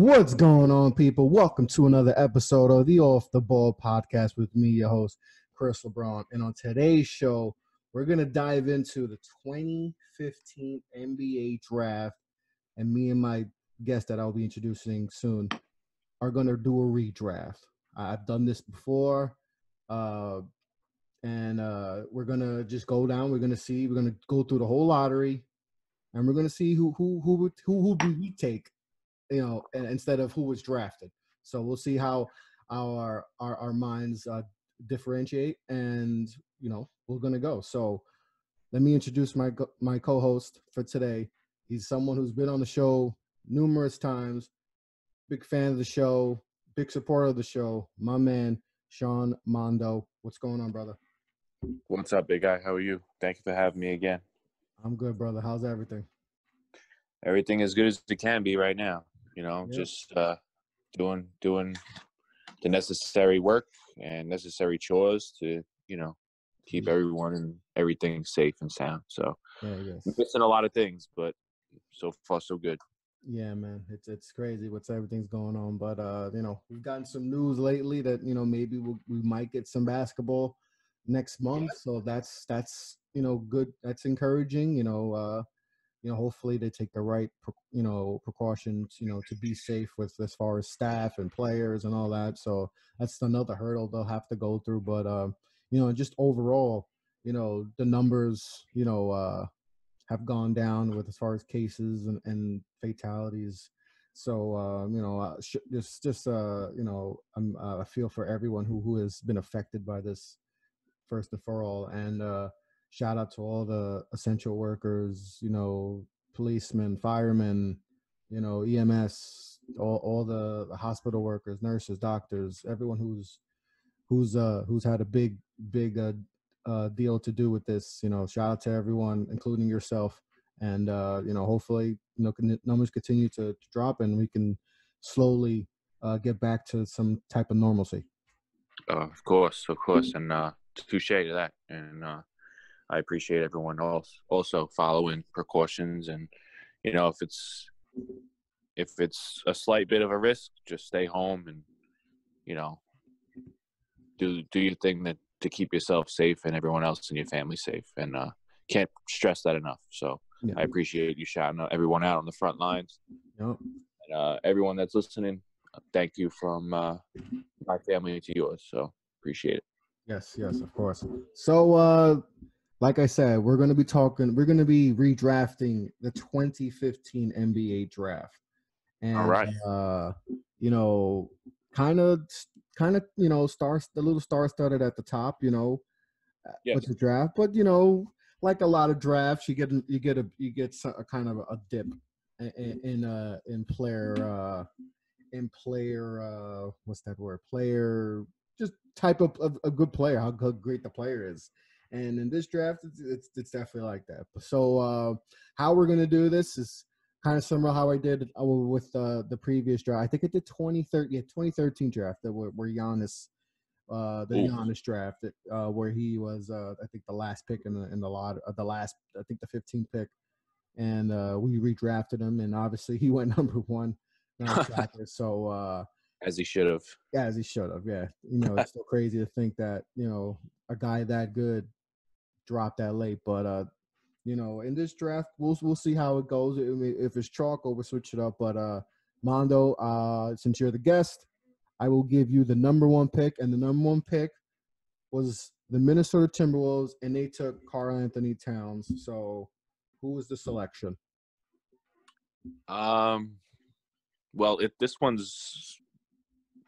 What's going on, people? Welcome to another episode of the Off the Ball podcast with me, your host, Chris LeBron. And on today's show, we're going to dive into the 2015 NBA draft. And me and my guest that I'll be introducing soon are going to do a redraft. I've done this before. And we're going to just go down. We're going to go through the whole lottery. And we're going to see who we take, instead of who was drafted. So we'll see how our minds differentiate, and we're gonna go. So let me introduce my co-host for today. He's someone who's been on the show numerous times, big fan of the show, big supporter of the show. My man, Sean Mondo. What's going on, brother? What's up, big guy? How are you? Thank you for having me again. I'm good, brother. How's everything? Everything as good as it can be right now. Yep. Just doing the necessary work and necessary chores to, keep everyone and everything safe and sound. So missing a lot of things, but so far so good. Yeah, man, it's crazy what's everything's going on. But we've gotten some news lately that maybe we might get some basketball next month. So that's good. That's encouraging. Hopefully they take the right, precautions, to be safe with as far as staff and players and all that. So that's another hurdle they'll have to go through. But, just overall, the numbers, have gone down with as far as cases and fatalities. So, I feel for everyone who has been affected by this first and for all. And, shout out to all the essential workers, policemen, firemen, EMS, all the hospital workers, nurses, doctors, everyone who's had a big deal to do with this. Shout out to everyone, including yourself. And hopefully numbers continue to drop and we can slowly get back to some type of normalcy. Of course, and touche to that. And I appreciate everyone else also following precautions, and if it's a slight bit of a risk, just stay home and do your thing to keep yourself safe and everyone else in your family safe. And can't stress that enough. So yeah. I appreciate you shouting everyone out on the front lines. Yep. And everyone that's listening, thank you from my family to yours. So appreciate it. Yes, of course. So like I said, we're going to be redrafting the 2015 NBA draft. And, all right. Kind of, stars, the little star started at the top, yes. with the draft. But, like a lot of drafts, you get a kind of a dip in player, what's that word? Player, just type of a good player, how great the player is. And in this draft, it's definitely like that. So how we're going to do this is kind of similar how I did with the previous draft. I think I did 2013 draft where Giannis, Giannis draft, where he was, I think, the last pick in the lot, the 15th pick. And we redrafted him, and obviously he went number one. So as he should have. Yeah, as he should have. Yeah, it's so crazy to think that a guy that good dropped that late, but in this draft we'll see how it goes. If it's chalk, we'll switch it up. But Mondo, since you're the guest, I will give you the number one pick, and the number one pick was the Minnesota Timberwolves, and they took Karl Anthony Towns. So who was the selection? Well, if this one's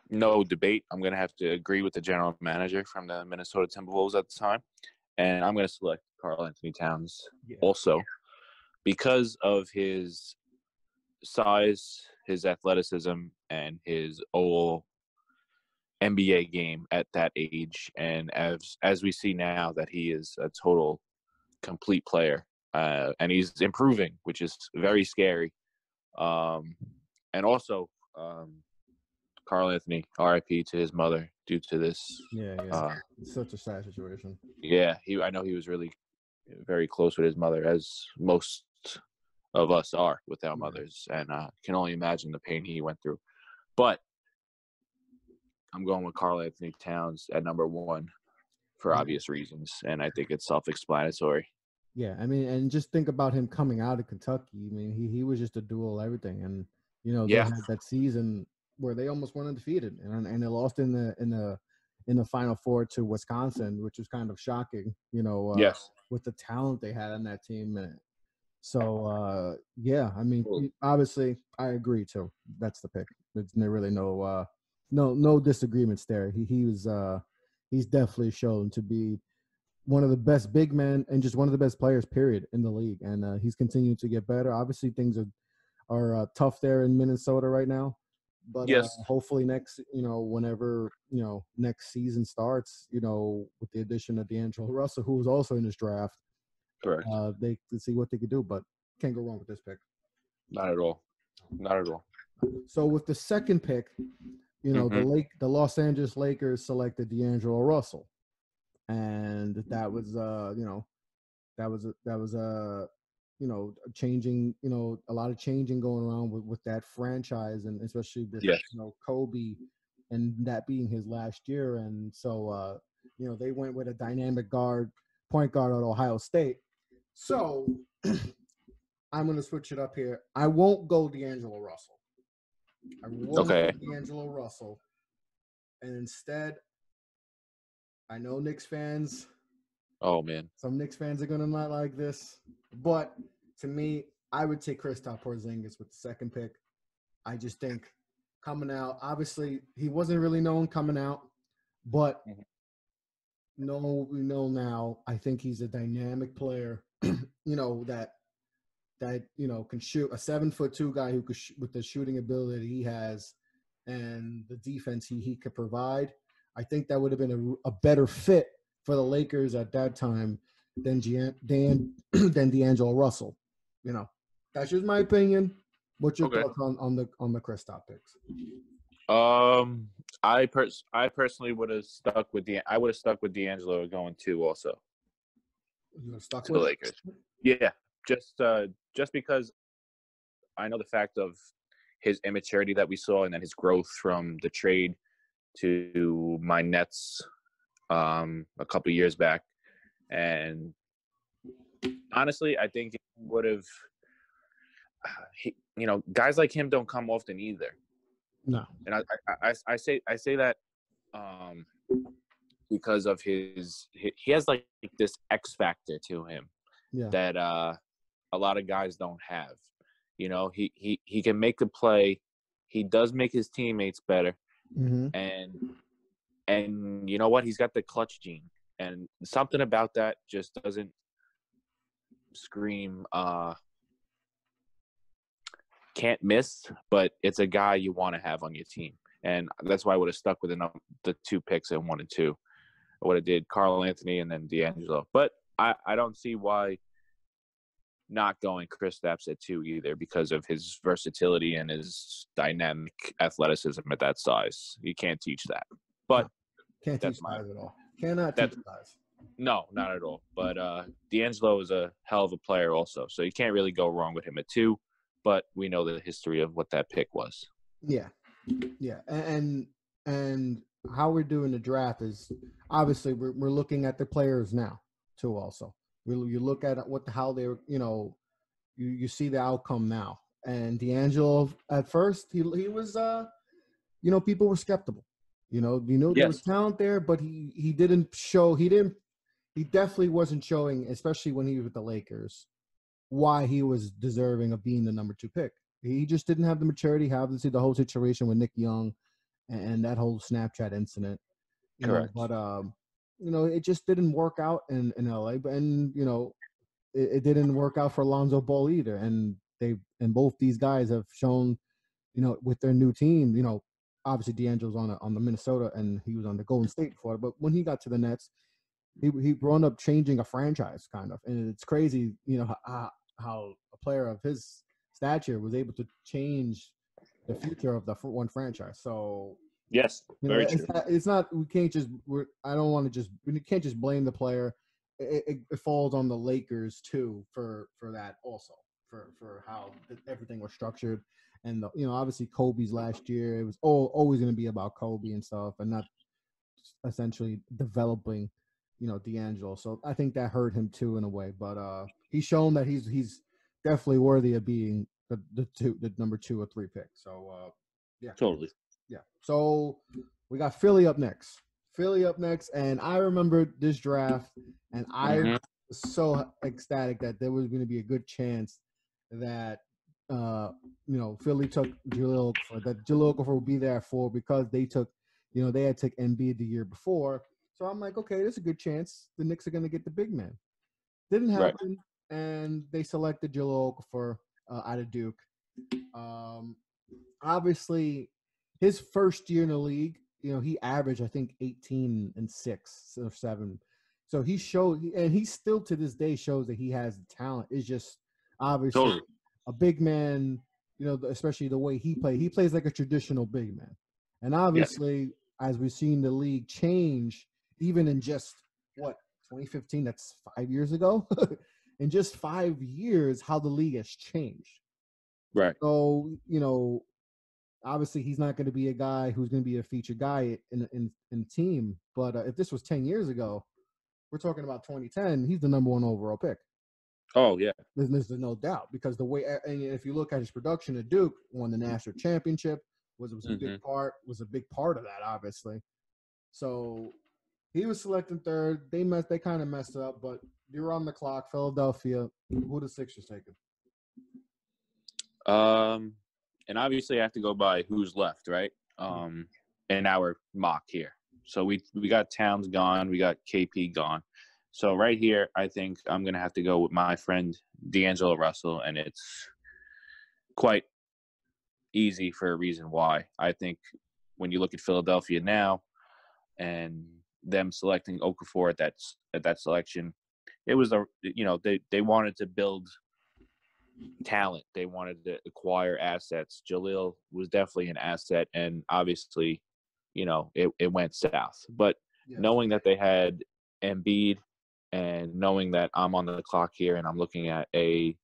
no debate, I'm going to have to agree with the general manager from the Minnesota Timberwolves at the time. And I'm going to select Karl Anthony Towns also because of his size, his athleticism, and his overall NBA game at that age. And as we see now that he is a total complete player, and he's improving, which is very scary. And also, Karl Anthony, RIP to his mother due to this. Yeah. It's such a sad situation. Yeah, I know he was really very close with his mother, as most of us are with our mothers, and can only imagine the pain he went through. But I'm going with Karl Anthony Towns at number 1 for obvious reasons, and I think it's self-explanatory. Yeah, I mean, and just think about him coming out of Kentucky. I mean, he was just a dual everything, and they had that season where they almost went undefeated, and they lost in the Final Four to Wisconsin, which was kind of shocking. Yes. With the talent they had on that team. So yeah, I mean, obviously, I agree too. That's the pick. There's really no disagreements there. He's definitely shown to be one of the best big men and just one of the best players, period, in the league. And he's continuing to get better. Obviously, things are tough there in Minnesota right now. But hopefully whenever, next season starts, with the addition of D'Angelo Russell, who was also in this draft, correct. They could see what they could do, but can't go wrong with this pick. Not at all. Not at all. So with the second pick, the Los Angeles Lakers selected D'Angelo Russell. And that was changing, a lot of changing going around with that franchise, and especially with Kobe and that being his last year. And so they went with a dynamic point guard at Ohio State. So I'm going to switch it up here. I won't go D'Angelo Russell. I won't go D'Angelo Russell. And instead, I know Knicks fans. Oh, man. Some Knicks fans are going to not like this. But to me, I would take Kristaps Porzingis with the second pick. I just think coming out, obviously, he wasn't really known coming out. But we know now, I think he's a dynamic player, that can shoot, a 7'2" guy who could with the shooting ability he has and the defense he could provide. I think that would have been a better fit for the Lakers at that time than D'Angelo Russell. That's just my opinion. What's your thoughts on the Kristaps picks? I personally would have stuck with D'Angelo going 2 also. You would have stuck to with the Lakers? Yeah, just because I know the fact of his immaturity that we saw, and then his growth from the trade to my Nets a couple of years back. And honestly, I think it would have guys like him don't come often either. No. And I say that because of he has like this X factor to him that a lot of guys don't have. He can make a play. He does make his teammates better. Mm-hmm. And you know what? He's got the clutch gene. And something about that just doesn't scream can't miss, but it's a guy you want to have on your team. And that's why I would have stuck with the 2 picks at 1 and 2. I would have did Karl Anthony and then D'Angelo. But I don't see why not going Kristaps at 2 either, because of his versatility and his dynamic athleticism at that size. You can't teach that. But can't teach size at all. Cannot teach size. No, not at all. But D'Angelo is a hell of a player also. So you can't really go wrong with him at 2. But we know the history of what that pick was. Yeah. And how we're doing the draft is obviously we're looking at the players now too. Also, you look at how they're you see the outcome now. And D'Angelo at first he was people were skeptical. There was talent there, but he didn't show. He definitely wasn't showing, especially when he was with the Lakers, why he was deserving of being the number 2 pick. He just didn't have the maturity, obviously the whole situation with Nick Young and that whole Snapchat incident. Correct. But it just didn't work out in LA. And it didn't work out for Lonzo Ball either. And both these guys have shown, with their new team, obviously D'Angelo's on the Minnesota and he was on the Golden State before. But when he got to the Nets, he wound up changing a franchise kind of. And it's crazy, how a player of his stature was able to change the future of the one franchise. So yes, very true. It's not. We can't just. I don't want to just. We can't just blame the player. It falls on the Lakers too for that also for how everything was structured and obviously Kobe's last year, it was always going to be about Kobe and stuff, and not essentially developing, D'Angelo. So I think that hurt him too in a way. But he's shown that he's definitely worthy of being the number 2 or 3 pick. So yeah, Totally. yeah. So we got Philly up next. And I remember this draft, and I was so ecstatic that there was going to be a good chance that Philly took Jahlil Okafor. That Jahlil Okafor would be there at 4 because they took, they had took Embiid the year before. So I'm like, okay, there's a good chance the Knicks are going to get the big man. Didn't happen, and they selected Jahlil Okafor out of Duke. Obviously, his first year in the league, he averaged, I think, 18 and 6 or 7. So he showed, and he still to this day shows that he has the talent. It's just obviously a big man, especially the way he plays. He plays like a traditional big man. And obviously, as we've seen the league change, even in just, 2015, that's 5 years ago? In just 5 years, how the league has changed. Right. So, obviously, he's not going to be a guy who's going to be a featured guy in the team. But if this was 10 years ago, we're talking about 2010, he's the number 1 overall pick. Oh, yeah. There's no doubt, because the way, and if you look at his production at Duke, won the national championship, was a big part of that, obviously. So he was selected 3rd. They kind of messed up, but you're on the clock, Philadelphia. Who the Sixers taking? And obviously I have to go by who's left, right? In our mock here. So we got Towns gone, we got KP gone. So right here, I think I'm gonna have to go with my friend D'Angelo Russell, and it's quite easy for a reason why. I think when you look at Philadelphia now and them selecting Okafor at that selection, it was they wanted to build talent. They wanted to acquire assets. Jahlil was definitely an asset, and obviously, it went south. But knowing that they had Embiid, and knowing that I'm on the clock here and I'm looking at a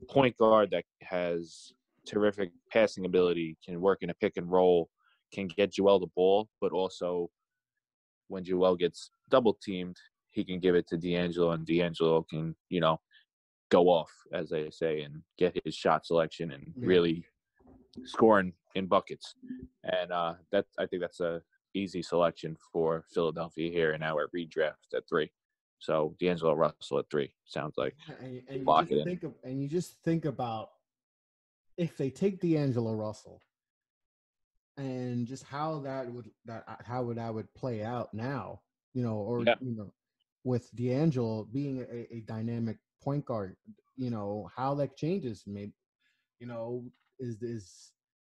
point guard that has terrific passing ability, can work in a pick and roll, can get Joel the ball, but also when Joel gets double teamed, he can give it to D'Angelo, and D'Angelo can, go off, as they say, and get his shot selection and really scoring in buckets. And I think that's a easy selection for Philadelphia here in our redraft at 3. So D'Angelo Russell at 3 sounds like lock it in. And you just think about if they take D'Angelo Russell, and just how that would play out now, with D'Angelo being a dynamic point guard, how that changes. Maybe,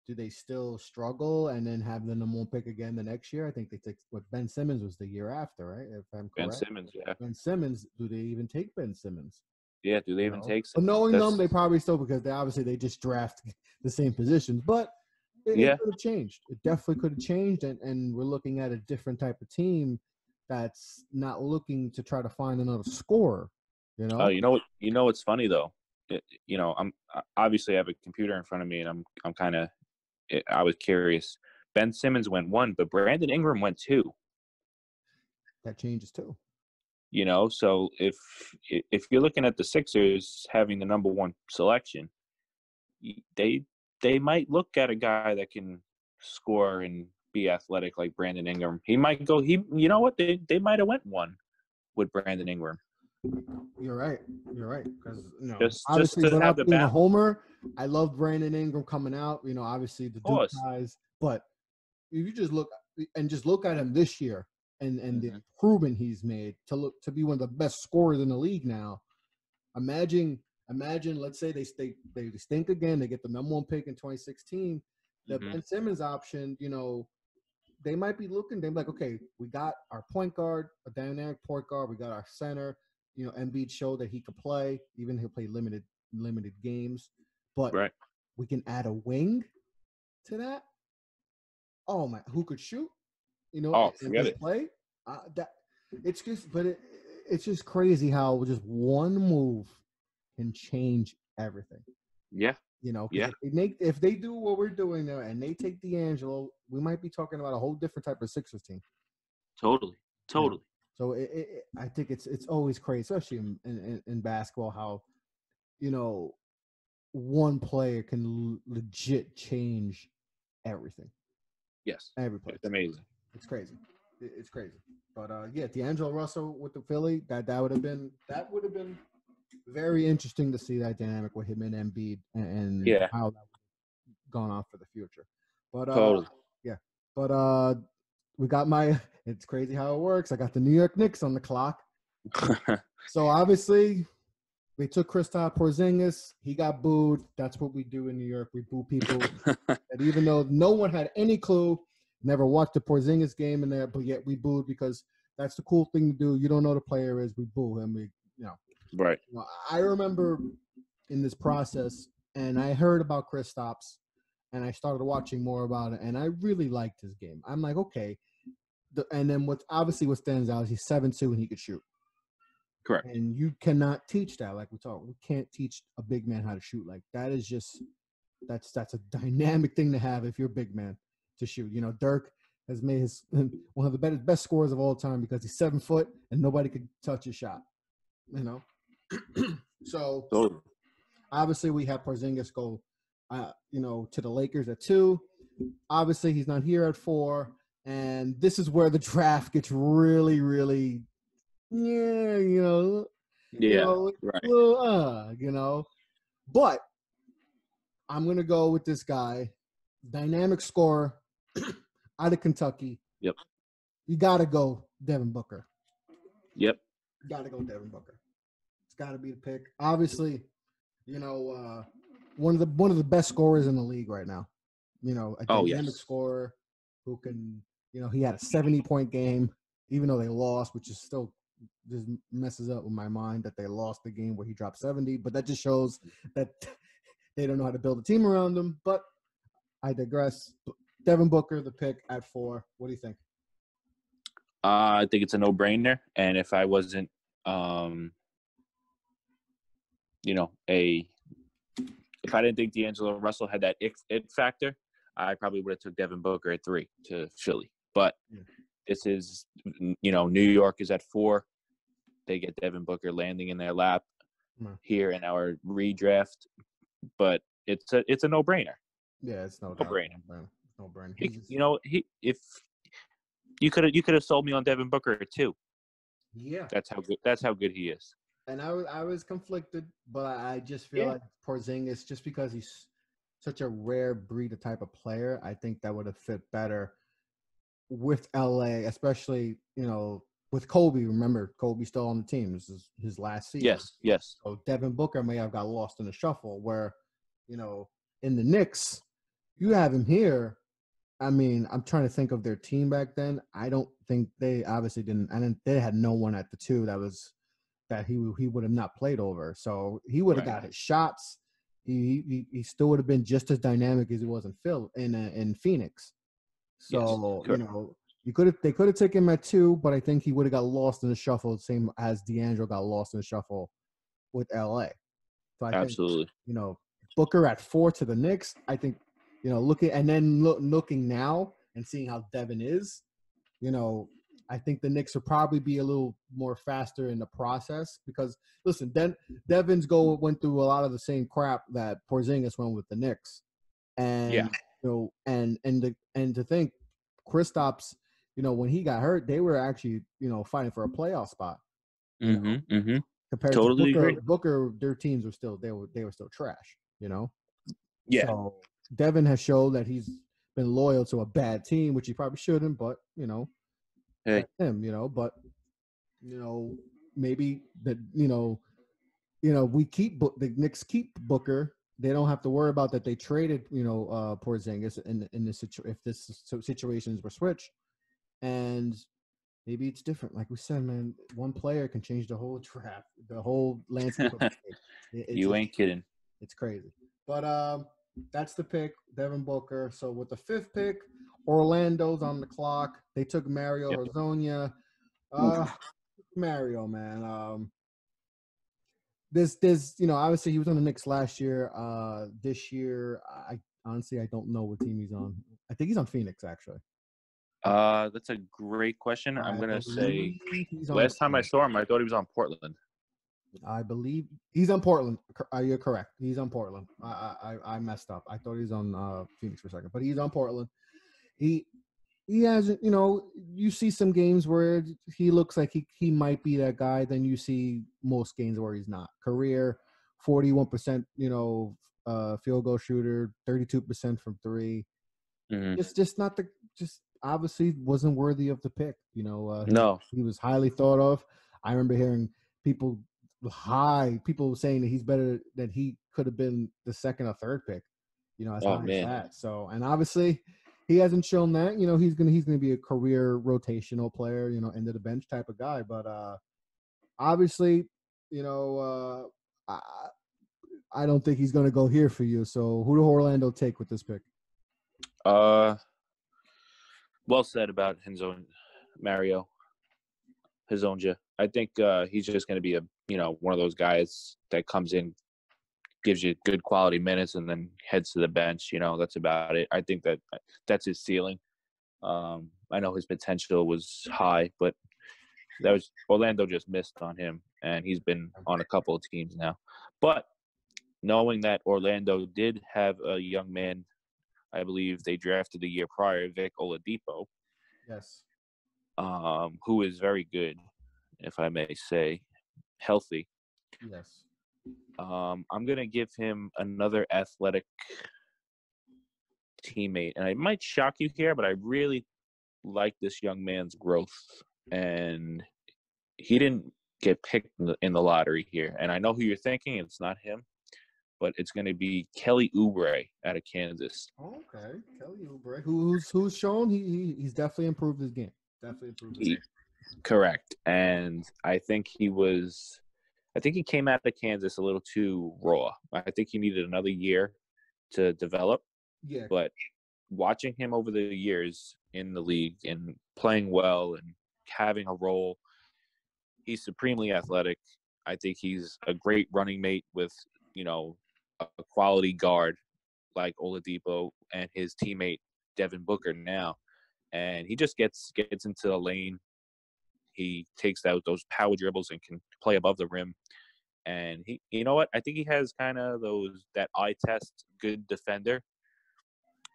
do they still struggle and then have the number 1 pick again the next year? I think they take what Ben Simmons was the year after, right? If I'm correct. Ben Simmons, yeah. Ben Simmons, do they even take Ben Simmons? Yeah, do they even take Simmons? But knowing them, they probably still, because they just draft the same positions. But it could have changed. It definitely could have changed, and we're looking at a different type of team that's not looking to try to find another scorer. Oh, you know what's funny though? I'm obviously I have a computer in front of me, and I'm kind of, I was curious. Ben Simmons went 1, but Brandon Ingram went 2. That changes too. So if you're looking at the Sixers having the number 1 selection, they might look at a guy that can score and be athletic like Brandon Ingram. He might go. They might have went 1 with Brandon Ingram. You're right. Because obviously, just without being a homer, I love Brandon Ingram coming out. Obviously the Duke guys, but if you just look at him this year and the improvement he's made to be one of the best scorers in the league now. Imagine. Let's say they stink again. They get the number 1 pick in 2016. The Ben Simmons option, they might be looking. They're like, okay, we got our point guard, a dynamic point guard. We got our center. Embiid showed that he could play. Even he'll play limited games, but we can add a wing to that. Oh my, who could shoot? Forget it. Play. It's just crazy how just one move can change everything. Yeah. You know, because Yeah. if they do what we're doing there and they take D'Angelo, we might be talking about a whole different type of Sixers team. Totally. You know? Totally. So I think it's always crazy, especially in basketball, how you know one player can legit change everything. Yes. Every play. It's amazing. It's crazy. It's crazy. But yeah, D'Angelo Russell with the Philly, that would have been very interesting to see that dynamic with him and Embiid and Yeah. how that would have gone on for the future. But Totally. yeah. But we got my it's crazy how it works. I got the New York Knicks on the clock. So obviously we took Kristaps Porzingis. He got booed. That's what we do in New York. We boo people. And even though no one had any clue, never watched a Porzingis game in there, but yet we booed because that's the cool thing to do. You don't know who the player is. We boo him. Right. I remember in this process, and I heard about Kristaps, and I started watching more about it, and I really liked his game. I'm like, okay. And then what stands out is he's 7'2" and he could shoot. Correct. And you cannot teach that. Like we can't teach a big man how to shoot. Like that is just that's a dynamic thing to have if you're a big man to shoot. You know, Dirk has made his one of the best scorers of all time because he's 7 foot and nobody could touch his shot. You know, so Totally. obviously we have Porzingis go, to the Lakers at 2. Obviously he's not here at 4, and this is where the draft gets really, really, yeah, Yeah. Right. little, but I'm gonna go with this guy, dynamic scorer out of Kentucky. Yep. You gotta go Devin Booker. Yep. You gotta go Devin Booker. It's gotta be the pick. Obviously, one of the best scorers in the league right now. A dynamic scorer who can, he had a 70-point game, even though they lost, which is still just messes up with my mind that they lost the game where he dropped 70. But that just shows that they don't know how to build a team around him. But I digress. Devin Booker, the pick at 4. What do you think? I think it's a no-brainer. And if I wasn't, if I didn't think D'Angelo Russell had that it factor, I probably would have took Devin Booker at 3 to Philly. But this is, New York is at 4. They get Devin Booker landing in their lap here in our redraft. But it's a no-brainer. Yeah, it's no brainer. No brainer. If you could have sold me on Devin Booker at 2. Yeah, that's how good he is. And I was conflicted, but I just feel like Porzingis, just because he's such a rare breed of type of player, I think that would have fit better with LA, especially with Kobe. Remember, Kobe's still on the team. This is his last season. Yes. So Devin Booker may have got lost in the shuffle. Where in the Knicks, you have him here. I mean, I'm trying to think of their team back then. I don't think they obviously didn't. And they had no one at the 2 that he would have not played over. So he would have got his shots. He still would have been just as dynamic as he was in Phoenix. So they could have taken him at 2, but I think he would have got lost in the shuffle, same as D'Angelo got lost in the shuffle with LA. So I Absolutely. think Booker at 4 to the Knicks. I think looking now and seeing how Devin is, I think the Knicks will probably be a little more faster in the process because, listen, Devin's went through a lot of the same crap that Porzingis went with the Knicks, and and to think Kristaps, when he got hurt, they were actually fighting for a playoff spot. Compared to Booker, their teams were still they were still trash. Yeah. So Devin has shown that he's been loyal to a bad team, which he probably shouldn't, but Hey. him, but maybe that we keep the Knicks keep Booker. They don't have to worry about that. They traded Porzingis in this if this situations were switched, and maybe it's different. Like we said, man, one player can change the whole draft, the whole landscape of the game. You ain't kidding. It's crazy, but that's the pick, Devin Booker. So with the 5th pick, Orlando's on the clock. They took Mario Hezonja. Mario, man. there's obviously he was on the Knicks last year. This year, I honestly I don't know what team he's on. I think he's on Phoenix actually. That's a great question. I'm I gonna say believe he's on last time I Phoenix. saw him, I thought he was on Portland. I believe he's on Portland. You're correct. He's on Portland. I messed up. I thought he was on Phoenix for a second, but he's on Portland. He he hasn't. You see some games where he looks like he might be that guy. Then you see most games where he's not. Career 41%. Field goal shooter, 32% from three. Hmm. Just not the just obviously wasn't worthy of the pick. No. He was highly thought of. I remember hearing people people saying that he's better, that he could have been the second or third pick. As Oh high as man. that. So, and obviously he hasn't shown that. He's gonna be a career rotational player. End of the bench type of guy. But obviously, I don't think he's gonna go here for you. So, who do Orlando take with this pick? Well said about Mario Hezonja. I think he's just going to be one of those guys that comes in, gives you good quality minutes, and then heads to the bench. That's about it. I think that's his ceiling. I know his potential was high, but Orlando just missed on him, and he's been on a couple of teams now. But knowing that Orlando did have a young man, I believe they drafted the year prior, Vic Oladipo. Yes. Who is very good, if I may say, healthy. Yes. I'm going to give him another athletic teammate. And I might shock you here, but I really like this young man's growth. And he didn't get picked in the lottery here. And I know who you're thinking. It's not him, but it's going to be Kelly Oubre out of Kansas. Okay, Kelly Oubre, who's shown he's definitely improved his game. Correct. And I think he came out of Kansas a little too raw. I think he needed another year to develop. Yeah. But watching him over the years in the league and playing well and having a role, he's supremely athletic. I think he's a great running mate with, a quality guard like Oladipo and his teammate Devin Booker now. And he just gets into the lane. He takes out those power dribbles and can play above the rim. And he, you know what? I think he has kind of that eye test, good defender,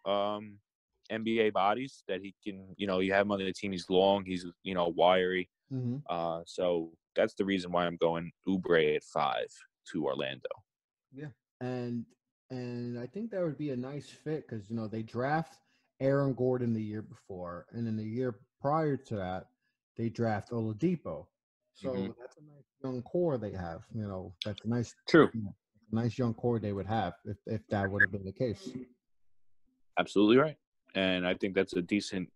NBA bodies that he can, you have him on the team. He's long, he's, wiry. Mm-hmm. So that's the reason why I'm going Oubre at 5 to Orlando. Yeah. And I think that would be a nice fit because, they draft Aaron Gordon the year before. And in the year prior to that, they draft Oladipo. So that's a nice young core they have. That's a nice, True. Nice young core they would have if that would have been the case. Absolutely right. And I think that's a decent,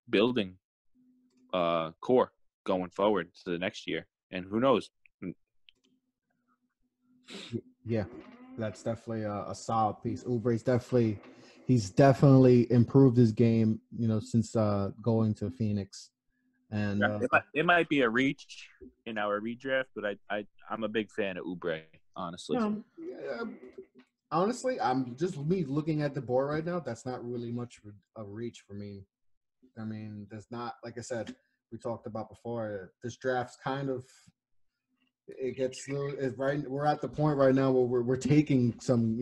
building core going forward to the next year. And who knows? Yeah, that's definitely a solid piece. Oubre's he's definitely improved his game, since going to Phoenix. And it might be a reach in our redraft, but I'm a big fan of Oubre, honestly. Honestly, I'm just me looking at the board right now. That's not really much of a reach for me. I mean, there's not, like I said, we talked about before. This draft's kind of right. We're at the point right now where we're taking some.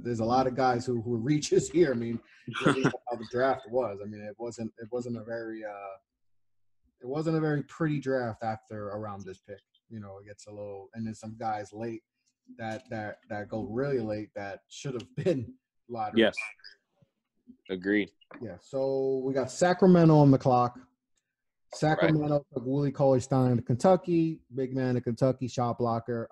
There's a lot of guys who reaches here. I mean, looking at how the draft was. I mean, it wasn't a very pretty draft after around this pick. It gets a little, and then some guys late that go really late that should have been lottery. Yes. Agreed. Yeah. So we got Sacramento on the clock. Sacramento took Willie Cauley-Stein to Kentucky, big man to Kentucky, shot blocker.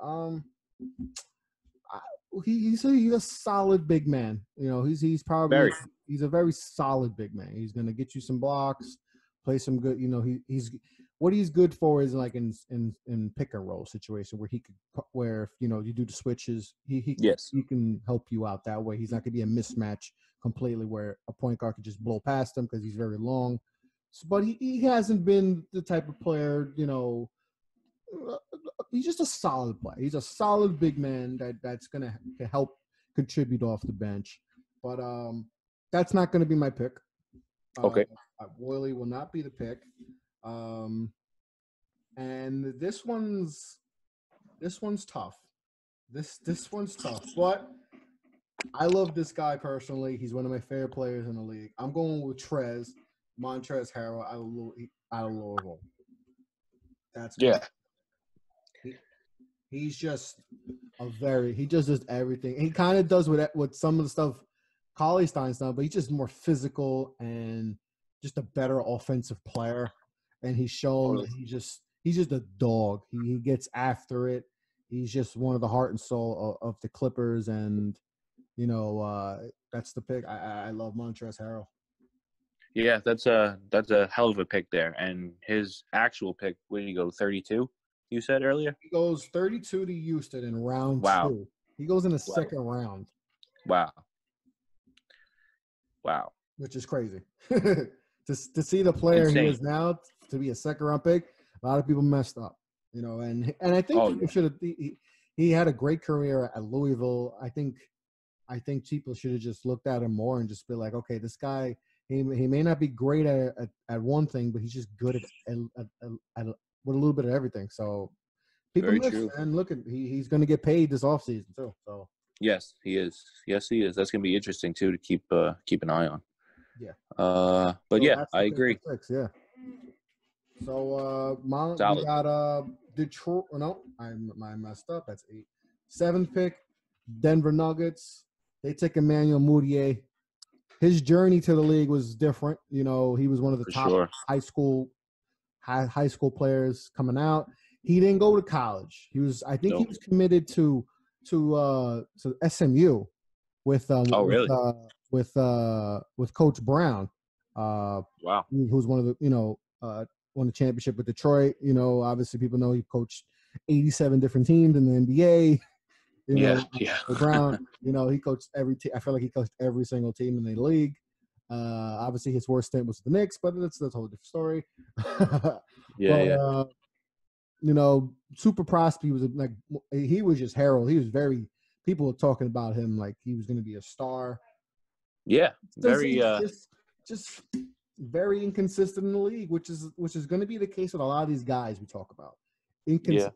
He's a solid big man. He's probably he's a very solid big man. He's gonna get you some blocks, play some good. He's what he's good for is like in pick and roll situation where you do the switches. He can help you out that way. He's not gonna be a mismatch completely where a point guard could just blow past him because he's very long. But he hasn't been the type of player, a solid player. He's a solid big man that's gonna help contribute off the bench. But that's not gonna be my pick. Okay. Willie will not be the pick. And this one's tough. This one's tough. But I love this guy personally. He's one of my favorite players in the league. I'm going with Montrezl Harrell out of Louisville. That's Yeah. He's just he just does everything. He kind of does what some of the stuff Cauley-Stein's done, but he's just more physical and just a better offensive player. And he's shown that he's just a dog. He gets after it. He's just one of the heart and soul of the Clippers, and that's the pick. I love Montrezl Harrell. Yeah, that's a hell of a pick there. And his actual pick, where did he go? 32? You said earlier. He goes 32 to Houston in round 2. He goes in the second round. Wow. Which is crazy. to see the player he is now to be a second round pick, a lot of people messed up. And I think people should have. He had a great career at Louisville. I think people should have just looked at him more and just be like, okay, this guy, he may not be great at one thing, but he's just good at with a little bit of everything. So people miss, and look at he's going to get paid this offseason too. So yes, he is. That's going to be interesting too to keep an eye on. Yeah. But yeah, I agree. 6, yeah. So Solid. we got Detroit. No, I messed up. That's 8. 7th pick, Denver Nuggets. They take Emmanuel Mudiay. His journey to the league was different. He was one of the top high school players coming out. He didn't go to college. He was committed to SMU with with Coach Brown. Wow. Who's one of the won the championship with Detroit. Obviously people know he coached 87 different teams in the NBA. Brown, he coached every team. I feel like he coached every single team in the league. Obviously his worst stint was the Knicks, but that's a whole different story. Super prospect. He was just Harold. He was people were talking about him like he was going to be a star. Yeah, just very inconsistent in the league, which is going to be the case with a lot of these guys we talk about. Inconsistent.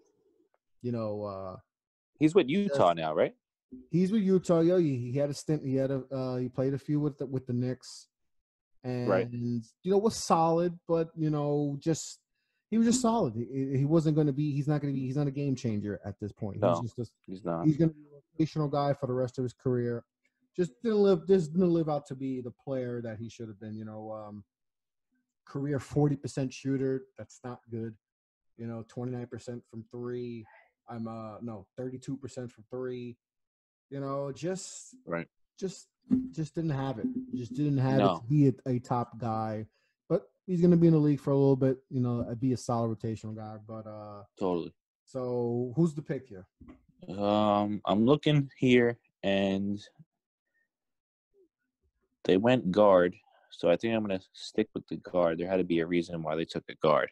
He's with Utah now, right? He's with Utah. Yeah, he had a stint. He played a few with the Knicks, and was solid, but he was just solid. He wasn't going to be. He's not going to be. He's not a game changer at this point. No, he's not. He's going to be a rotational guy for the rest of his career. Just didn't live out to be the player that he should have been. Career 40% shooter. That's not good. 29% from 3. 32% from 3. Just didn't have it. Just didn't have it to be a top guy. But he's going to be in the league for a little bit. Be a solid rotational guy. But totally. So who's the pick here? I'm looking here, and they went guard. So I think I'm going to stick with the guard. There had to be a reason why they took a guard.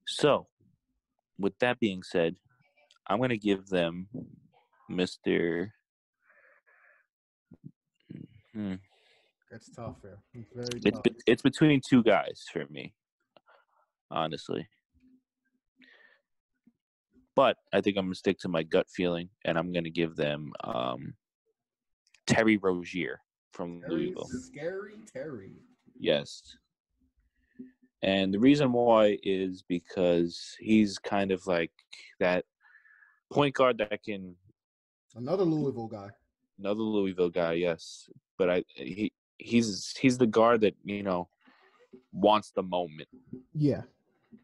So, with that being said, I'm going to give them Mr. That's tough here. It's very tough. It's between two guys for me, honestly. But I think I'm going to stick to my gut feeling, and I'm going to give them Terry Rozier from Louisville. Scary Terry. Yes. And the reason why is because he's kind of like that point guard that can – Another Louisville guy, yes. But he's the guard that, wants the moment. Yeah.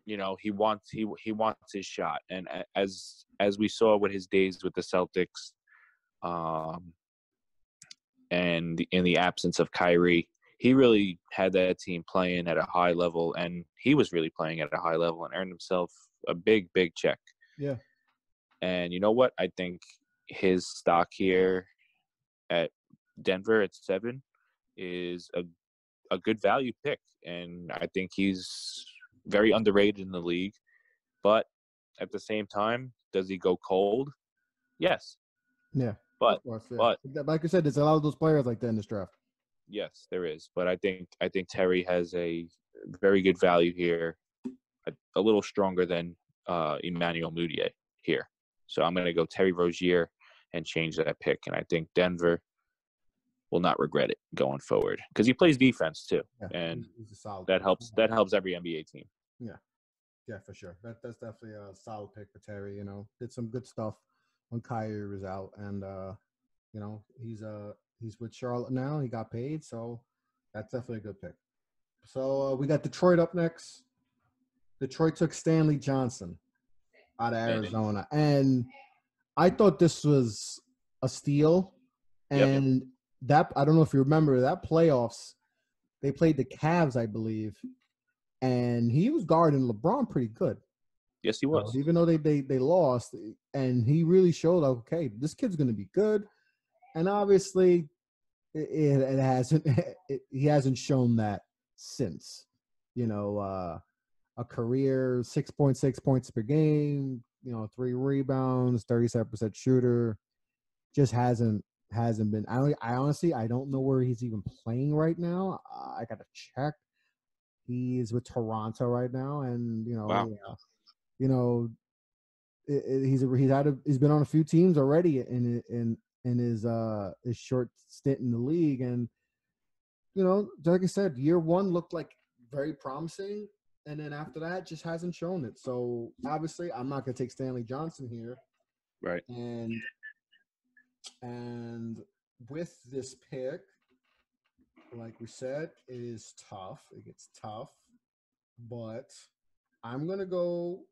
He wants his shot. And as we saw with his days with the Celtics, and in the absence of Kyrie, he really had that team playing at a high level, and he was really playing at a high level and earned himself a big, big check. Yeah. And you know what? I think his stock here at Denver at 7 is a good value pick. And I think he's very underrated in the league. But at the same time, does he go cold? Yes, Yeah, but of course. Yeah. but Like I said, there's a lot of those players like that in this draft. yes, there is. But I think Terry has a very good value here, a little stronger than Emmanuel Mudiay here. So I'm going to go Terry Rozier and change that pick. And I think Denver will not regret it going forward because he plays defense too, Yeah, and he's a solid that pick. helps. That helps every NBA team. Yeah, yeah, for sure. That's definitely a solid pick for Terry. You know, did some good stuff when Kyrie was out, and you know, he's with Charlotte now. He got paid, so that's definitely a good pick. So we got Detroit up next. Detroit took Stanley Johnson out of Arizona, and I thought this was a steal. Yep. And that, I don't know if you remember that playoffs, they played the Cavs, I believe, and he was guarding LeBron pretty good. Yes, he was. Even though they lost, and he really showed, okay, this kid's going to be good. And obviously, it hasn't. He hasn't shown that since. You know, a career 6.6 points per game. You know, 3 rebounds, 37% shooter. Just hasn't been. I honestly I don't know where he's even playing right now. I gotta check. He's with Toronto right now, and Wow. You know, he's been on a few teams already in his short stint in the league, and like I said, year one looked like very promising, and then after that, just hasn't shown it. So obviously, I'm not gonna take Stanley Johnson here, Right. And with this pick, like we said, it is tough. It gets tough, but I'm gonna go.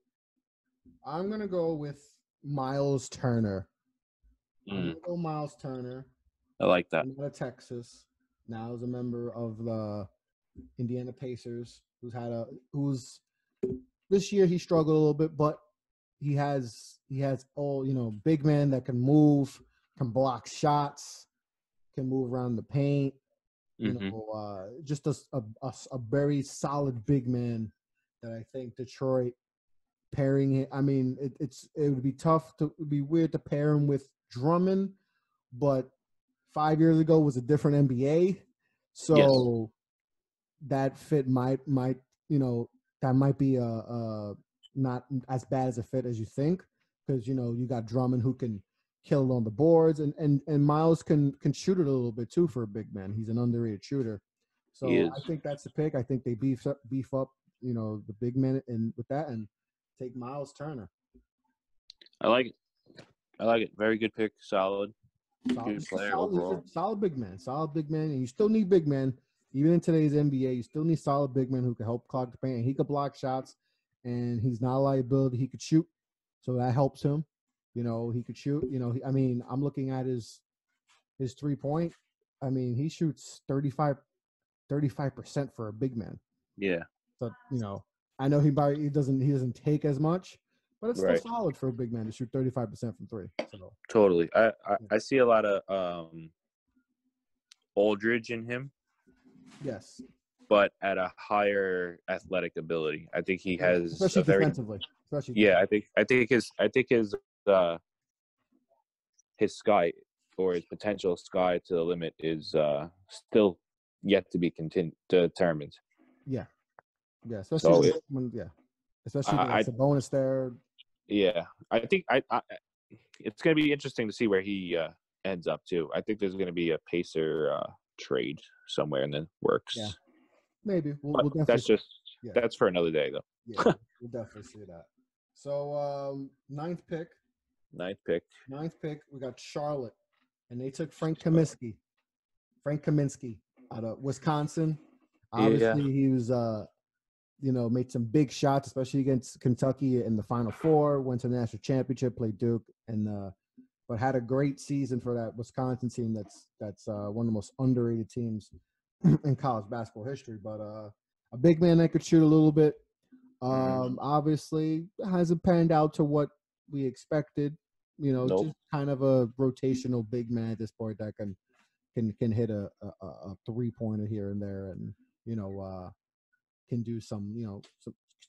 I'm gonna go with Miles Turner. I'm gonna go Miles Turner. I like that. Out of Texas, now is a member of the Indiana Pacers. Who's this year he struggled a little bit, but he has all big men that can move, can block shots, can move around the paint. Just a very solid big man that I think Detroit pairing it. I mean, it would be tough to, it would be weird to pair him with Drummond, but 5 years ago was a different NBA, so that fit might that might be a not as bad as a fit as you think, because you got Drummond who can kill it on the boards, and Miles can shoot it a little bit too for a big man. He's an underrated shooter, so I think that's the pick. I think they beef up the big man and with that and take Miles Turner. I like it. Very good pick. Solid. Good player overall. Solid big man. And you still need big men. Even in today's NBA, you still need solid big men who can help clog the paint. And he could block shots, and he's not a liability. He could shoot, so that helps him. He could shoot. I'm looking at his 3-point. I mean, he shoots 35% for a big man. Yeah. So I know he doesn't take as much, but it's still solid for a big man to shoot 35% from 3. So totally. I see a lot of Aldridge in him. Yes. But at a higher athletic ability. I think he has especially defensively. I think his sky or his potential sky to the limit is still yet to be determined. Yeah. Yeah. Especially especially the bonus there. Yeah. I think it's gonna be interesting to see where he ends up too. I think there's gonna be a Pacer trade somewhere in the works. Yeah. Maybe we'll definitely. That's for another day though. Yeah, we'll definitely see that. So ninth pick. We got Charlotte, and they took Frank Kaminsky out of Wisconsin. Obviously, he was made some big shots, especially against Kentucky in the Final Four. Went to the national championship, played Duke, but had a great season for that Wisconsin team. That's one of the most underrated teams in college basketball history. But a big man that could shoot a little bit. Obviously hasn't panned out to what we expected. Just kind of a rotational big man at this point that can hit a 3-pointer here and there, and can do some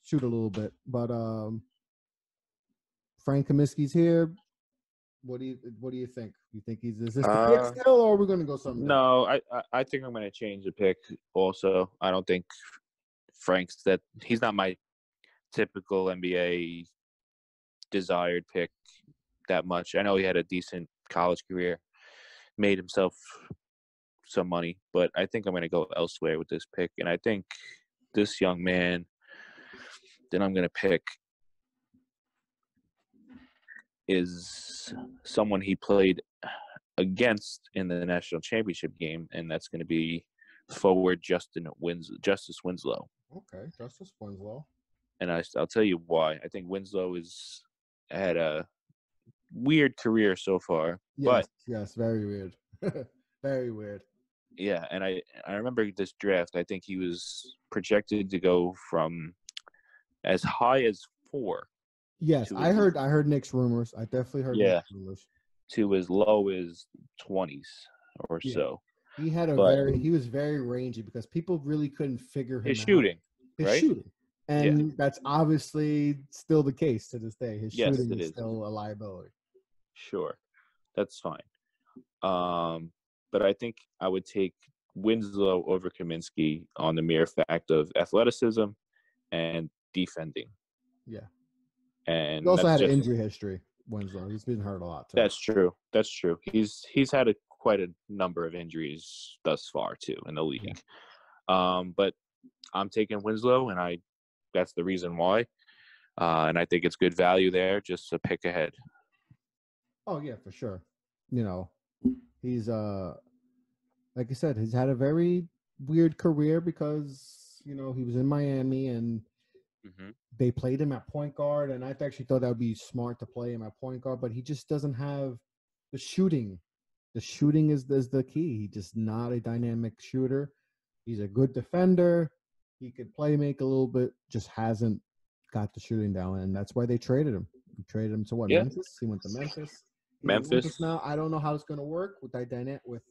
shoot a little bit. But Frank Kaminsky's here. What do you think? You think is this the pick Uh, still, or are we going to go something different? no, I think I'm going to change the pick. Also, I don't think he's not my typical NBA desired pick that much. I know he had a decent college career, made himself some money, but I think I'm going to go elsewhere with this pick. And I think this young man that I'm going to pick is someone he played against in the national championship game, and that's going to be forward Justice Winslow. Okay, Justice Winslow. And I'll tell you why. I think Winslow had a weird career so far. Yes, very weird. Very weird. Yeah, and I remember this draft. I think he was projected to go from as high as 4. Yes, I heard Nick's rumors. I definitely heard Nick's rumors. To as low as 20s or so. He had he was very rangy because people really couldn't figure him out. His shooting. And that's obviously still the case to this day. His shooting is still a liability. Sure. That's fine. But I think I would take Winslow over Kaminsky on the mere fact of athleticism and defending. Yeah. And he also had an injury history, Winslow. He's been hurt a lot too. That's true. He's had quite a number of injuries thus far too in the league. Yeah. But I'm taking Winslow, and that's the reason why. And I think it's good value there, just a pick ahead. Oh yeah, for sure. He's like I said, he's had a very weird career because he was in Miami and they played him at point guard, and I actually thought that would be smart to play him at point guard, but he just doesn't have the shooting. The shooting is the key. He's just not a dynamic shooter. He's a good defender. He could play make a little bit, just hasn't got the shooting down, and that's why they traded him. They traded him to what? Yeah. Memphis. He went to Memphis. Memphis now. I don't know how it's going to work with that dynamic with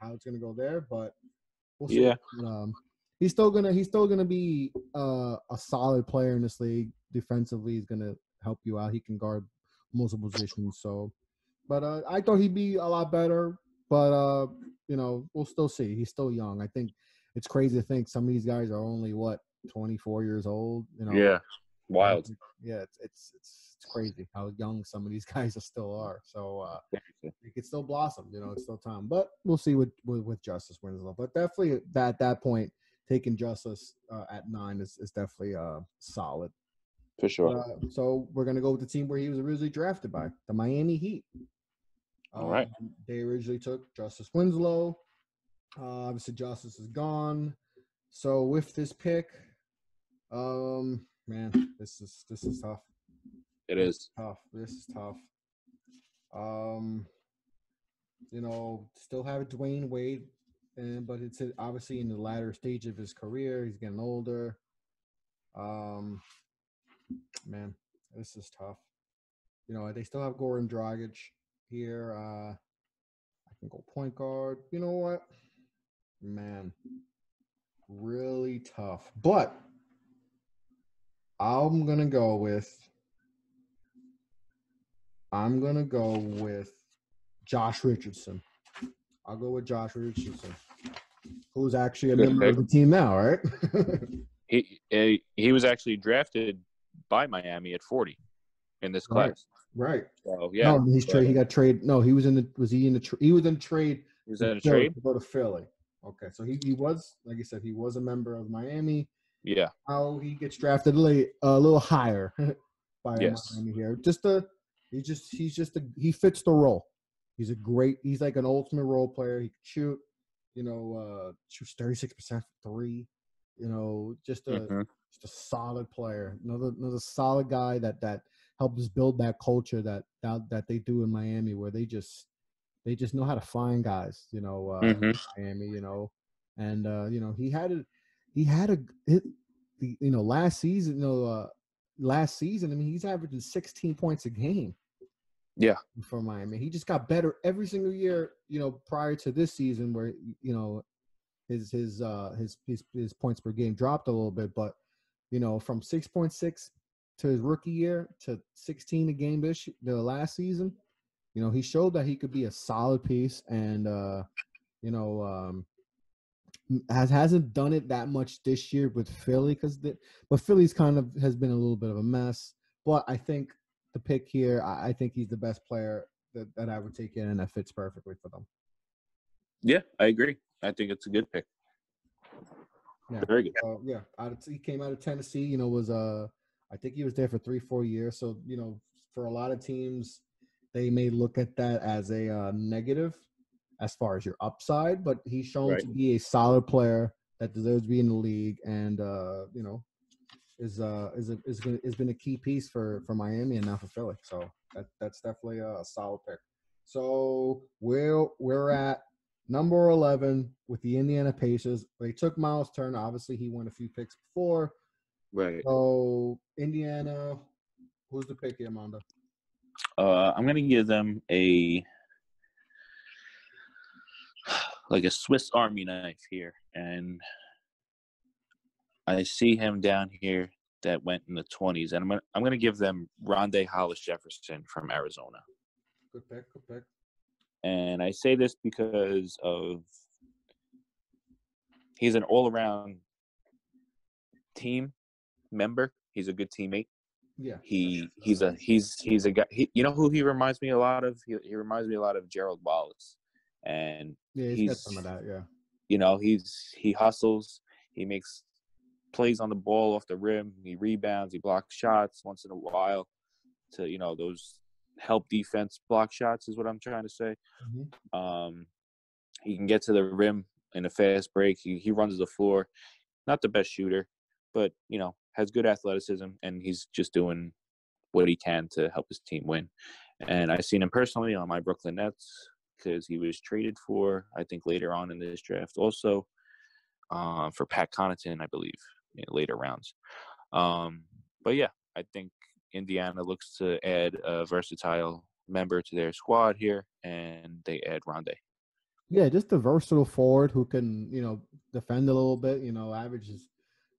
how it's going to go there, but we'll see. Yeah. He's still gonna be a solid player in this league. Defensively, he's gonna help you out. He can guard multiple positions. So, but I thought he'd be a lot better. But we'll still see. He's still young. I think it's crazy to think some of these guys are only 24 years old. Yeah, wild. Yeah, it's crazy how young some of these guys still are. So they could still blossom. It's still time. But we'll see with Justice Winslow. But definitely at that point, taking Justice at 9 is definitely solid. For sure. So we're going to go with the team where he was originally drafted by, the Miami Heat. All right. They originally took Justice Winslow. Obviously, Justice is gone. So with this pick, man, this is tough. It is tough. This is tough. Still have Dwayne Wade. But it's obviously in the latter stage of his career. He's getting older. Man, this is tough. They still have Goran Dragic here. I can go point guard. You know what? Man, really tough. But I'm gonna go with Josh Richardson. I'll go with Josh Richardson, who's actually a member of the team now, right? He was actually drafted by Miami at 40 in this class. Right. So yeah. No, he got traded. No, he was in the. Was he in the? He was in trade. He was in a trade to go to Philly. Okay, so he was, like you said, he was a member of Miami. Yeah. How he gets drafted a little higher by Miami here. He fits the role. He's like an ultimate role player. He can shoot, shoots 36% for 3. Just a solid player. Another solid guy that helps build that culture that they do in Miami, where they just know how to find guys. Miami. And he had last season. I mean, he's averaging 16 points a game. Yeah. For Miami. He just got better every single year, prior to this season where, his points per game dropped a little bit, but, from 6.6 to his rookie year to 16 a game the last season, he showed that he could be a solid piece, and you know, hasn't done it that much this year with Philly but Philly's kind of has been a little bit of a mess. But I think the pick here, I think he's the best player that I would take in, and that fits perfectly for them. Yeah, I agree. I think it's a good pick. Yeah, very good. Yeah, he came out of Tennessee. Was I think he was there for 3-4 years. So for a lot of teams, they may look at that as a negative as far as your upside, but he's shown to be a solid player that deserves to be in the league, and is been a key piece for Miami and now for Philly. So that's definitely a solid pick. So we're at number 11 with the Indiana Pacers. They took Miles Turner. Obviously, he won a few picks before. Right. So Indiana, who's the pick here, Mondo? I'm going to give them a Swiss Army knife here, and I see him down here that went in the 20s, and I'm gonna give them Rondé Hollis-Jefferson from Arizona. Good pick. And I say this because of he's an all-around team member. He's a good teammate. Yeah. He's a guy. You know who he reminds me a lot of? He reminds me a lot of Gerald Wallace, and he's got some of that. Yeah. He hustles. He makes plays on the ball off the rim. He rebounds. He blocks shots once in a while to, those help defense block shots is what I'm trying to say. Mm-hmm. He can get to the rim in a fast break. He runs the floor. Not the best shooter, but, has good athleticism, and he's just doing what he can to help his team win. And I've seen him personally on my Brooklyn Nets because he was traded for, I think, later on in this draft also for Pat Connaughton, I believe, later rounds. But yeah, I think Indiana looks to add a versatile member to their squad here, and they add Rondé. Yeah, just a versatile forward who can, defend a little bit.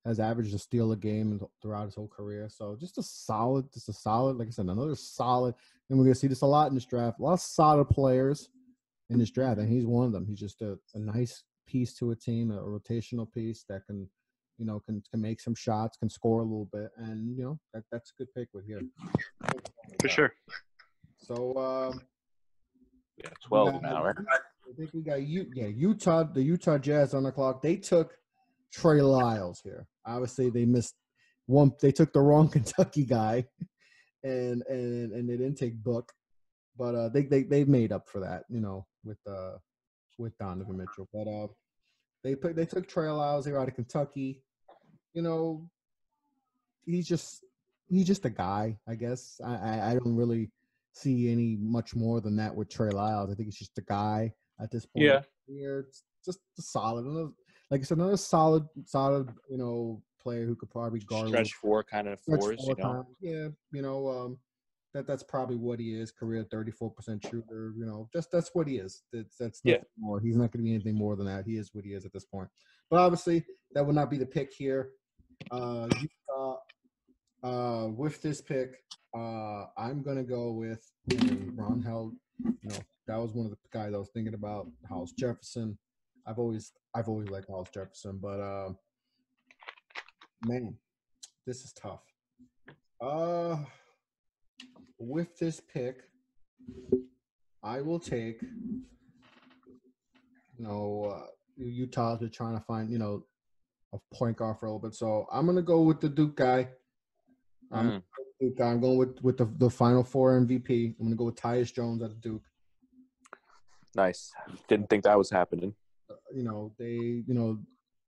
Has averaged a steal a game throughout his whole career. So just a solid, like I said, another solid. And we're gonna see this a lot in this draft. A lot of solid players in this draft, and he's one of them. He's just a nice piece to a team, a rotational piece that can make some shots, can score a little bit, and that's a good pick with here. For sure. So 12 now, right? I think we got Utah. The Utah Jazz on the clock. They took Trey Lyles here. Obviously, they missed one. They took the wrong Kentucky guy, and they didn't take Book, but they made up for that, with Donovan Mitchell. But they took Trey Lyles here out of Kentucky. He's just a guy, I guess. I don't really see any much more than that with Trey Lyles. I think he's just a guy at this point. Yeah. It's just a solid, like I said, another solid, player who could probably guard stretch four kind of fours, Yeah, that's probably what he is. Career 34% shooter. That's what he is. That's nothing more. He's not going to be anything more than that. He is what he is at this point. But obviously, that would not be the pick here. Utah. With this pick, I'm gonna go with Ron Held. That was one of the guys I was thinking about. Hollis Jefferson. I've always liked Hollis Jefferson, but man, this is tough. With this pick, I will take. Utah's are trying to find a point guard for a little bit, so I'm gonna go with the Duke guy. I'm going with the Final Four MVP. I'm gonna go with Tyus Jones at Duke. Nice. Didn't think that was happening.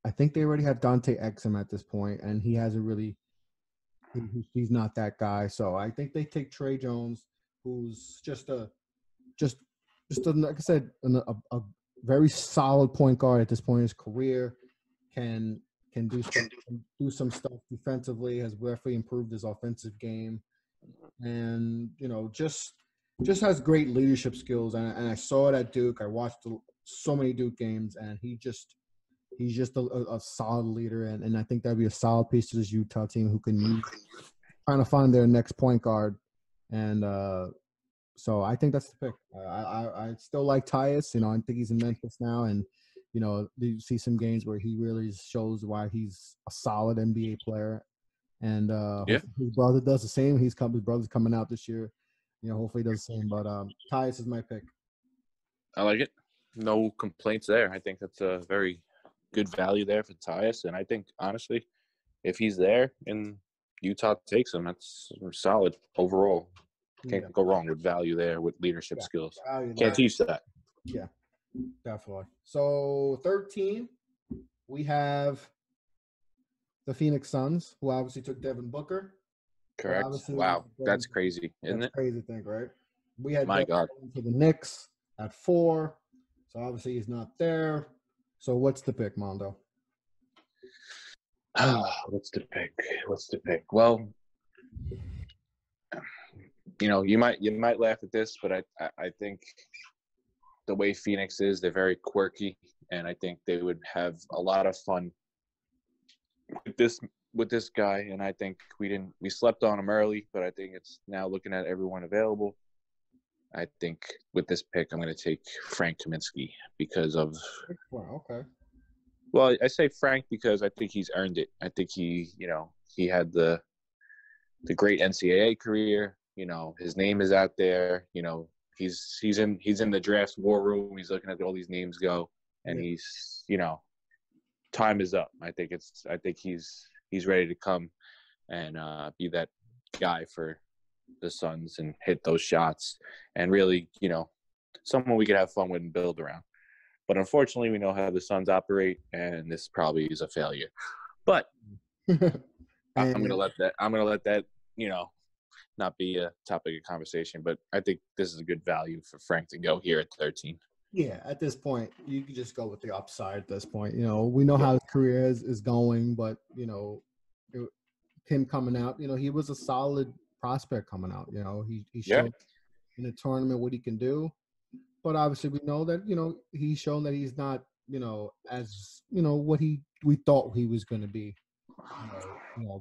I think they already have Dante Exum at this point, and he hasn't really. He's not that guy. So I think they take Trey Jones, who's just like I said, a very solid point guard at this point in his career. Can do some stuff defensively, has definitely improved his offensive game, and just has great leadership skills. And I saw it at Duke. I watched so many Duke games, and he's just a solid leader, and I think that'd be a solid piece to this Utah team who can use trying to find their next point guard, and so I think that's the pick. I still like Tyus. I think he's in Memphis now, and you see some games where he really shows why he's a solid NBA player. And hopefully his brother does the same. His brother's coming out this year. Hopefully he does the same. But Tyus is my pick. I like it. No complaints there. I think that's a very good value there for Tyus. And I think, honestly, if he's there and Utah takes him, that's solid overall. Can't go wrong with value there with leadership skills. Can't teach that. Yeah, definitely. So 13, we have the Phoenix Suns, who obviously took Devin Booker. Correct. Wow, that's crazy, isn't it? Crazy thing, right? We had My God for the Knicks at 4, so obviously he's not there. So what's the pick, Mondo? What's the pick? Well, you might laugh at this, but I think the way Phoenix is, they're very quirky, and I think they would have a lot of fun with this guy. And I think we slept on him early, but I think it's now looking at everyone available. I think with this pick, I'm going to take Frank Kaminsky because of. Wow. Okay. Well, I say Frank because I think he's earned it. I think he had the great NCAA career. His name is out there. He's in the draft war room. He's looking at all these names go, and he's time is up. I think he's ready to come and be that guy for the Suns and hit those shots and really someone we could have fun with and build around. But unfortunately, we know how the Suns operate, and this probably is a failure. But I'm gonna let that not be a topic of conversation. But I think this is a good value for Frank to go here at 13. Yeah, at this point, you can just go with the upside. At this point, we know how his career is going, but him coming out, he was a solid prospect coming out. He showed in a tournament what he can do. But obviously, we know that he's shown that he's not as what we thought he was going to be.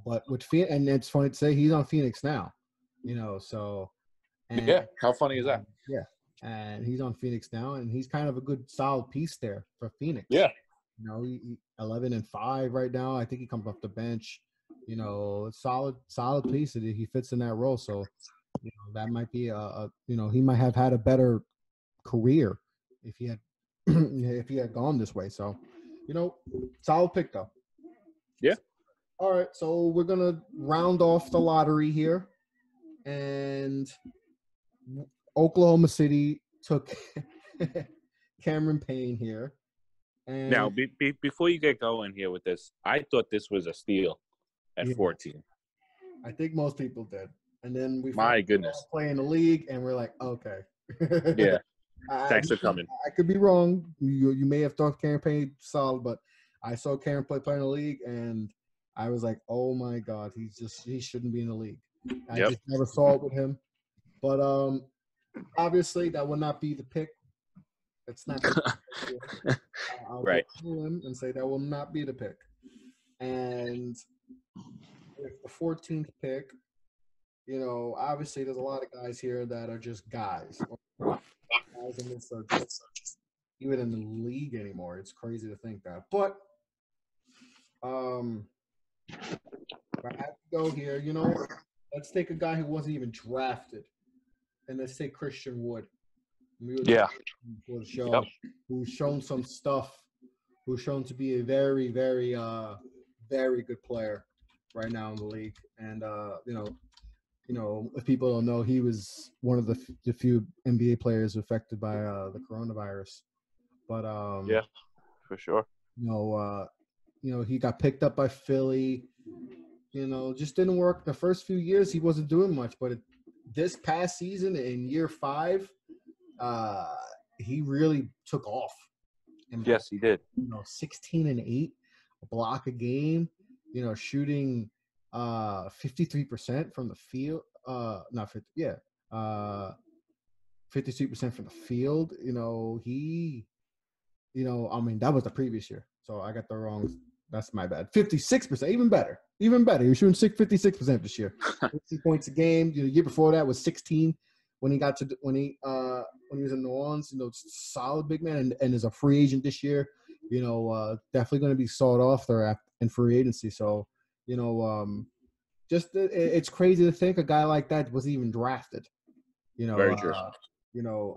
But with Phoenix, and it's funny to say he's on Phoenix now. So. And, how funny is that? Yeah, and he's on Phoenix now, and he's kind of a good solid piece there for Phoenix. Yeah. He 11-5 right now. I think he comes off the bench. Solid piece that he fits in that role. So, that might be he might have had a better career if he had gone this way. So, solid pick though. Yeah. All right, so we're gonna round off the lottery here, and Oklahoma City took Cameron Payne here. And now, before you get going here with this, I thought this was a steal at 14. I think most people did. And then we play in the league, and we're like, okay. Yeah. Thanks for coming. I could be wrong. You may have thought Cameron Payne solid, but I saw Cameron play in the league, and I was like, oh my God, he shouldn't be in the league. I just never saw it with him. But obviously that will not be the pick. It's not the pick. I'll right. go him and say that will not be the pick. And with the 14th pick, obviously there's a lot of guys here that are just guys. Guys in this are just even in the league anymore. It's crazy to think that. But if I have to go here, let's take a guy who wasn't even drafted. And let's take Christian Wood. For the show, who's shown some stuff, who's shown to be a very, very, very good player right now in the league. And if people don't know, he was one of the few NBA players affected by the coronavirus. But yeah, for sure. He got picked up by Philly. Just didn't work. The first few years, he wasn't doing much. But this past season, in year 5, he really took off. And yes, he did. 16-8, a block a game. Shooting 53% from the field. Not 50. Yeah, 53% from the field. I mean, that was the previous year, so I got the wrong That's my bad. 56%, even better. Even better. He was shooting 56% this year. 60 points a game. The year before that was 16 when he was in New Orleans. Solid big man, and is a free agent this year. Definitely going to be sought after in free agency. So, it's crazy to think a guy like that was even drafted. Very true. A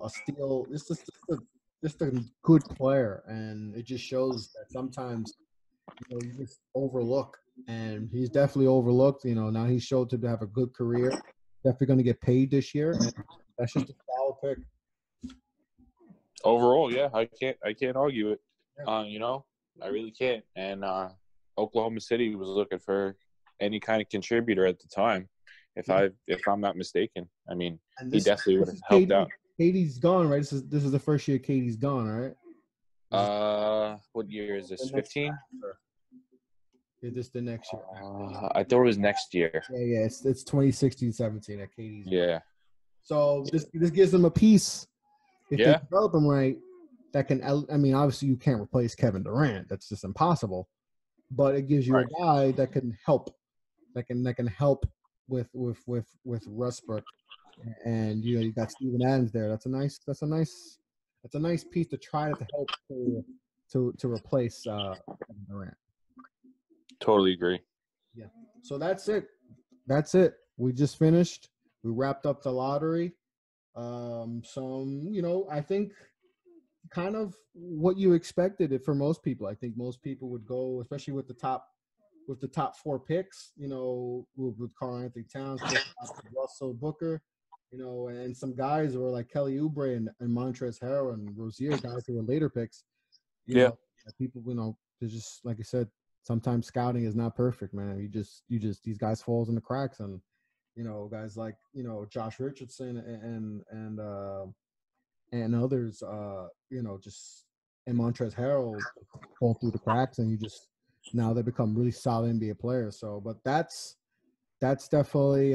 steal. Just a good player, and it just shows that sometimes you just overlook, and he's definitely overlooked. Now he's showed to have a good career. Definitely going to get paid this year, and that's just a solid pick. Overall, yeah, I can't argue it. Yeah. I really can't. And Oklahoma City was looking for any kind of contributor at the time, if I'm not mistaken. I mean, he definitely would have helped out. Katie's gone, right? This is the first year Katie's gone, right? What year is this? 15? Is this the next year? I thought it was next year. Yeah. It's 2016-17 at Katie's. Yeah. So this gives them a piece. If they develop him right, that can. I mean, obviously you can't replace Kevin Durant. That's just impossible. But it gives you a guy that can help. That can help with Westbrook, and you got Steven Adams there. That's a nice piece to try to help to replace Kevin Durant. Totally agree. Yeah. So that's it. We just finished. We wrapped up the lottery. I think kind of what you expected it for most people. I think most people would go, especially with the top 4 picks, with Karl Anthony Towns, Russell, Booker, and some guys were like Kelly Oubre and Montrezl Harrell and Rozier, guys who were later picks. People, they're just, like I said, sometimes scouting is not perfect, man. You just these guys falls in the cracks, and guys like Josh Richardson and others, and Montrezl Harrell fall through the cracks, and now they become really solid NBA players. So, but that's definitely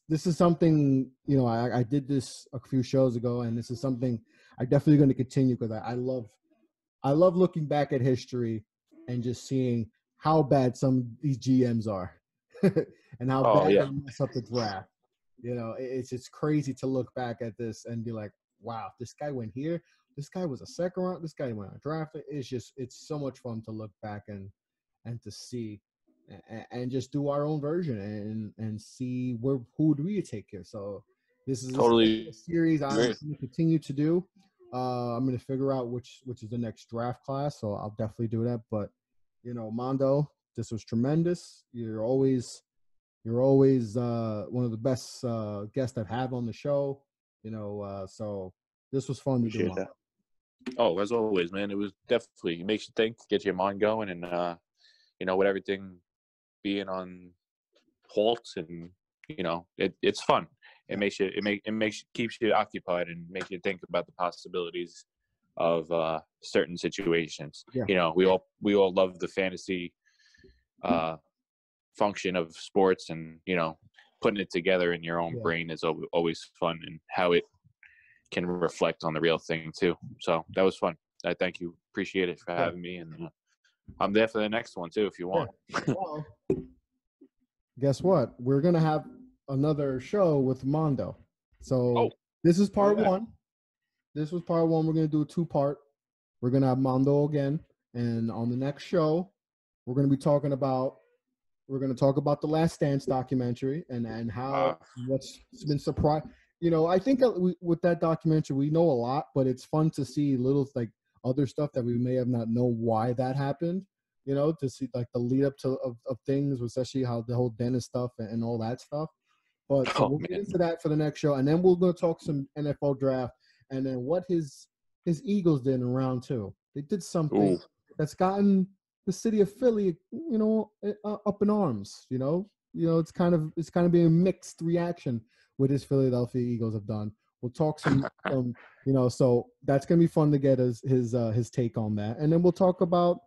this is something I did this a few shows ago, and this is something I definitely going to continue because I love looking back at history and just seeing how bad some of these GMs are and how bad they mess up the draft. It's crazy to look back at this and be like, wow, this guy went here. This guy was a second round. This guy went undrafted. It's so much fun to look back and to see and just do our own version and see who do we take here. So this is a series I'm going to continue to do. I'm going to figure out which is the next draft class. So I'll definitely do that. But, Mondo, this was tremendous. You're always one of the best guests I've had on the show. So this was fun to do. That. Oh, as always, man. It was definitely, it makes you think, gets your mind going, and with everything being on halt, and it's fun. It makes you keeps you occupied and makes you think about the possibilities of certain situations. Yeah. We all love the fantasy function of sports, and putting it together in your own brain is always fun, and how it can reflect on the real thing too. So that was fun. I thank you. Appreciate it for having me, and I'm there for the next one too if you want. Well, guess what? We're gonna have another show with Mondo. So this is part 1. This was part 1. We're gonna do a 2-part. We're gonna have Mondo again, and on the next show, we're gonna talk about the Last Dance documentary and how what's been surprised. I think with that documentary, we know a lot, but it's fun to see little like other stuff that we may have not know why that happened. To see like the lead up of things, especially how the whole Dennis stuff and all that stuff. But so we'll get into that for the next show, and then we're going to talk some NFL draft, and then what his Eagles did in round 2. They did something that's gotten the city of Philly, up in arms. It's kind of being a mixed reaction with his Philadelphia Eagles have done. We'll talk some, so that's gonna be fun to get his take on that, and then we'll talk about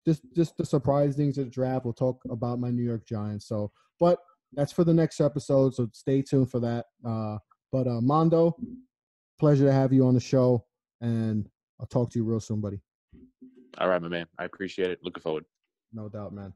just the surprise things of the draft. We'll talk about my New York Giants. So, but that's for the next episode, so stay tuned for that. But Mondo, pleasure to have you on the show, and I'll talk to you real soon, buddy. All right, my man. I appreciate it. Looking forward. No doubt, man.